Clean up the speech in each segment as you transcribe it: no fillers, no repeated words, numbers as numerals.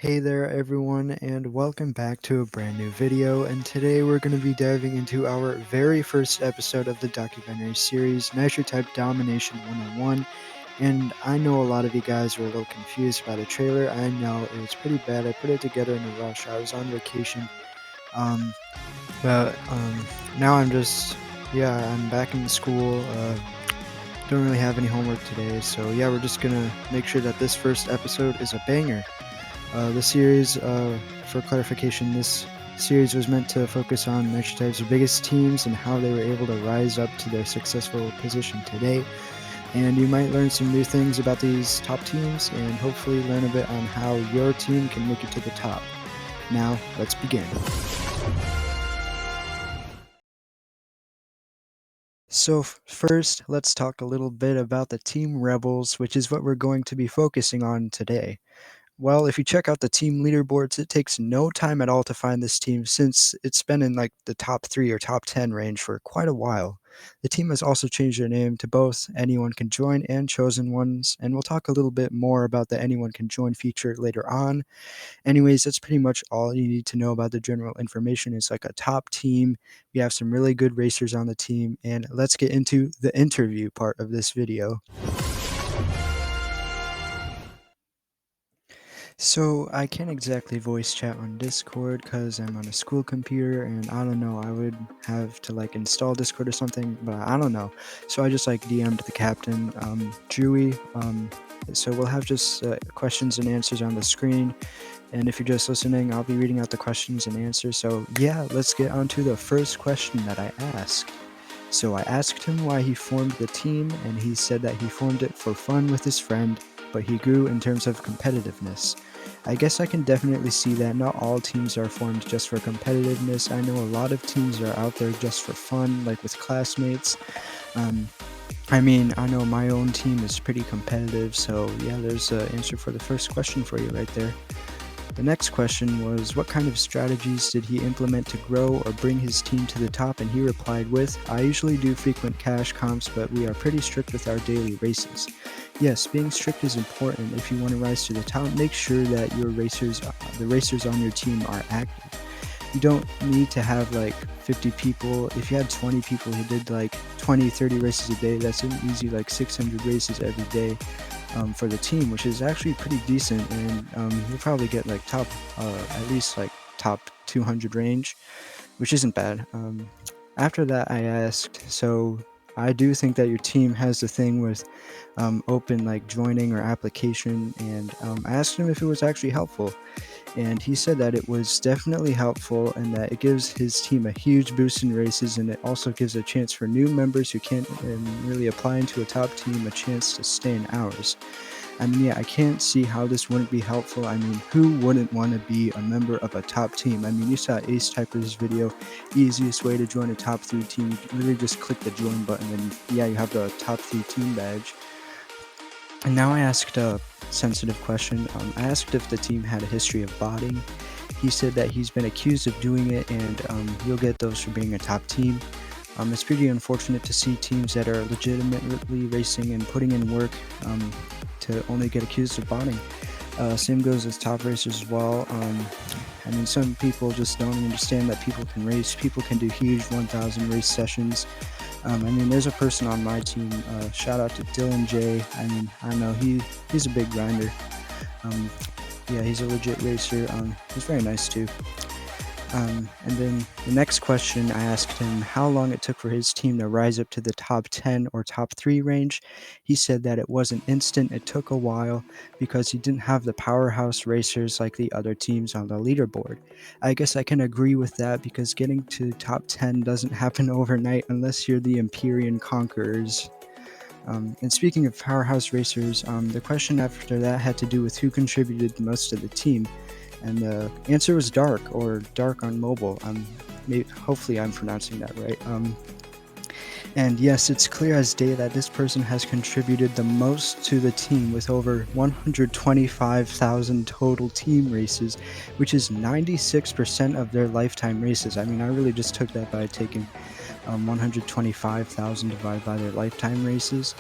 Hey there everyone, and welcome back to a brand new video. And today we're going to be diving into our very first episode of the documentary series Nitro Domination 101. And I know a lot of you guys were a little confused by the trailer. I know it was pretty bad. I put it together in a rush. I was on vacation. Um, but now I'm back in school. Don't really have any homework today. So yeah, we're just going to make sure that this first episode is a banger. The series, for clarification, this series was meant to focus on Nitro biggest teams and how they were able to rise up to their successful position today. And you might learn some new things about these top teams and hopefully learn a bit on how your team can make it to the top. Now, let's begin. So first, let's talk a little bit about the Team Rebels, which is what we're going to be focusing on today. Well, if you check out the team leaderboards, it takes no time at all to find this team since it's been in like the top 3 or top 10 range for quite a while. The team has also changed their name to both Anyone Can Join and Chosen Ones, and we'll talk a little bit more about the Anyone Can Join feature later on. Anyways, that's pretty much all you need to know about the general information. It's like a top team. We have some really good racers on the team, and let's get into the interview part of this video. So I can't exactly voice chat on Discord because I'm on a school computer and I don't know, I would have to like install Discord or something, but I don't know. So I just like DM'd the captain, Drewy. So we'll have just questions and answers on the screen. And if you're just listening, I'll be reading out the questions and answers. So yeah, let's get on to the first question that I asked. So I asked him why he formed the team, and he said that he formed it for fun with his friend, but he grew in terms of competitiveness. I guess I can definitely see that not all teams are formed just for competitiveness. I know a lot of teams are out there just for fun, like with classmates. I know my own team is pretty competitive, so yeah, there's an answer for the first question for you right there. The next question was, what kind of strategies did he implement to grow or bring his team to the top? And he replied with, I usually do frequent cash comps, but we are pretty strict with our daily races. Yes, being strict is important. If you want to rise to the top, make sure that the racers on your team are active. You don't need to have like 50 people. If you had 20 people who did like 20, 30 races a day, that's an easy like 600 races every day. For the team, which is actually pretty decent, and you'll probably get like at least like top 200 range, which isn't bad. After that, I asked, so I do think that your team has the thing with open like joining or application, and I asked him if it was actually helpful. And he said that it was definitely helpful and that it gives his team a huge boost in races, and it also gives a chance for new members who can't really apply into a top team a chance to stay in ours. Yeah, I can't see how this wouldn't be helpful. Who wouldn't want to be a member of a top team? You saw Ace Typer's video, easiest way to join a top 3 team. You literally just click the join button and yeah, you have the top 3 team badge. And now I asked a sensitive question. I asked if the team had a history of botting. He said that he's been accused of doing it, and you'll get those for being a top team. It's pretty unfortunate to see teams that are legitimately racing and putting in work to only get accused of botting. Same goes with top racers as well. Some people just don't understand that people can race. People can do huge 1,000 race sessions. There's a person on my team, shout out to Dylan J. I know he's a big grinder. Yeah, he's a legit racer. He's very nice too. And then the next question, I asked him how long it took for his team to rise up to the top 10 or top 3 range. He said that it wasn't instant, it took a while because he didn't have the powerhouse racers like the other teams on the leaderboard. I guess I can agree with that because getting to top 10 doesn't happen overnight unless you're the Empyrean Conquerors. And speaking of powerhouse racers, the question after that had to do with who contributed most to the team. And the answer was Dark, or Dark on mobile. Hopefully I'm pronouncing that right. And yes, it's clear as day that this person has contributed the most to the team with over 125,000 total team races, which is 96% of their lifetime races. I really just took that by taking 125,000 divided by their lifetime races.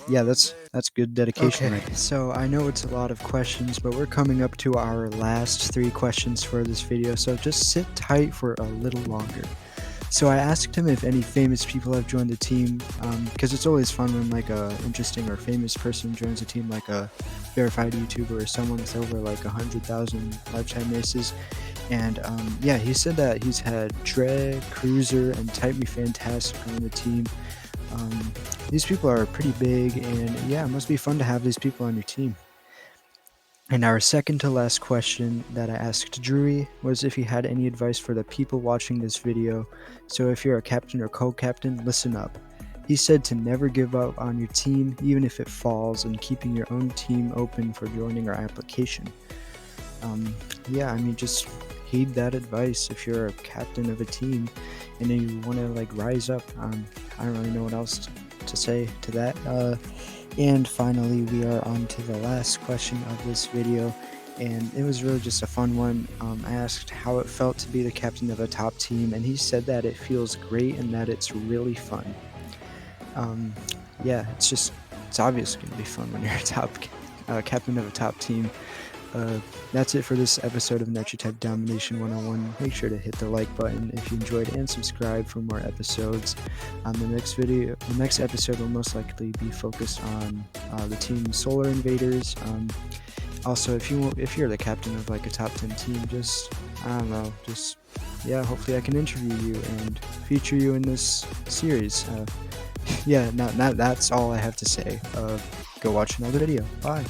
Yeah, that's good dedication, Okay. right? So I know it's a lot of questions, but we're coming up to our last 3 questions for this video, so just sit tight for a little longer. So I asked him if any famous people have joined the team, because it's always fun when like a interesting or famous person joins a team, like a verified YouTuber or someone with over like 100,000 lifetime races. And yeah, he said that he's had Dre, Cruiser, and Type Me Fantastic on the team. Um, these people are pretty big, and yeah, it must be fun to have these people on your team. And our second to last question that I asked Drewy was if he had any advice for the people watching this video. So if you're a captain or co-captain, listen up. He said to never give up on your team, even if it falls, and keeping your own team open for joining our application. Yeah, I mean, just heed that advice if you're a captain of a team and then you want to like rise up. I don't really know what else to say to that. And finally, we are on to the last question of this video, and it was really just a fun one. I asked how it felt to be the captain of a top team, and he said that it feels great and that it's really fun. Yeah, it's obvious going to be fun when you're a captain of a top team. That's it for this episode of Nitro Type Domination 101. Make sure to hit the like button if you enjoyed and subscribe for more episodes. The next episode will most likely be focused on the team Solar Invaders. Also, if you're the captain of like a top 10 team, yeah, hopefully I can interview you and feature you in this series. Yeah, that's all I have to say. Go watch another video. Bye.